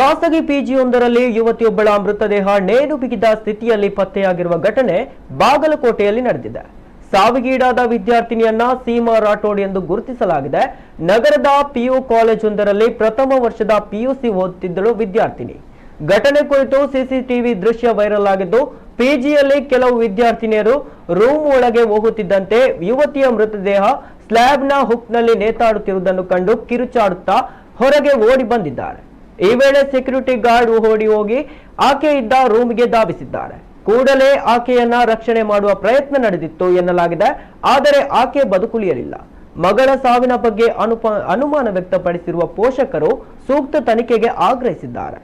ಖಾಸಗಿ ಪಿಜಿಯೊಂದರಲ್ಲಿ ಯುವತಿಯೊಬ್ಬಳ ಮೃತದೇಹ ನೇಣು ಬಿಗಿದ ಸ್ಥಿತಿಯಲ್ಲಿ ಪತ್ತೆಯಾಗಿರುವ ಘಟನೆ ಬಾಗಲಕೋಟೆಯಲ್ಲಿ ನಡೆದಿದೆ. ಸಾವಿಗೀಡಾದ ವಿದ್ಯಾರ್ಥಿನಿಯನ್ನ ಸೀಮಾ ರಾಠೋಡ್ ಎಂದು ಗುರುತಿಸಲಾಗಿದೆ. ನಗರದ ಪಿಯು ಕಾಲೇಜೊಂದರಲ್ಲಿ ಪ್ರಥಮ ವರ್ಷದ ಪಿಯುಸಿ ಓದುತ್ತಿದ್ದಳು ವಿದ್ಯಾರ್ಥಿನಿ. ಘಟನೆ ಕುರಿತು ಸಿಸಿಟಿವಿ ದೃಶ್ಯ ವೈರಲ್ ಆಗಿದ್ದು, ಪಿಜಿಯಲ್ಲಿ ಕೆಲವು ವಿದ್ಯಾರ್ಥಿನಿಯರು ರೂಮ್ ಒಳಗೆ ಹೋಗುತ್ತಿದ್ದಂತೆ ಯುವತಿಯ ಮೃತದೇಹ ಸ್ಲ್ಯಾಬ್ನ ಹುಕ್ನಲ್ಲಿ ನೇತಾಡುತ್ತಿರುವುದನ್ನು ಕಂಡು ಕಿರುಚಾಡುತ್ತಾ ಹೊರಗೆ ಓಡಿ ಬಂದಿದ್ದಾರೆ. ಈ ವೇಳೆ ಸೆಕ್ಯೂರಿಟಿ ಗಾರ್ಡ್ ಓಡಿ ಹೋಗಿ ಆಕೆ ಇದ್ದ ರೂಮ್ಗೆ ಧಾವಿಸಿದ್ದಾರೆ. ಕೂಡಲೇ ಆಕೆಯನ್ನ ರಕ್ಷಣೆ ಮಾಡುವ ಪ್ರಯತ್ನ ನಡೆದಿತ್ತು ಎನ್ನಲಾಗಿದೆ. ಆದರೆ ಆಕೆ ಬದುಕುಳಿಯಲಿಲ್ಲ. ಮಗಳ ಸಾವಿನ ಬಗ್ಗೆ ಅನುಮಾನ ವ್ಯಕ್ತಪಡಿಸಿರುವ ಪೋಷಕರು ಸೂಕ್ತ ತನಿಖೆಗೆ ಆಗ್ರಹಿಸಿದ್ದಾರೆ.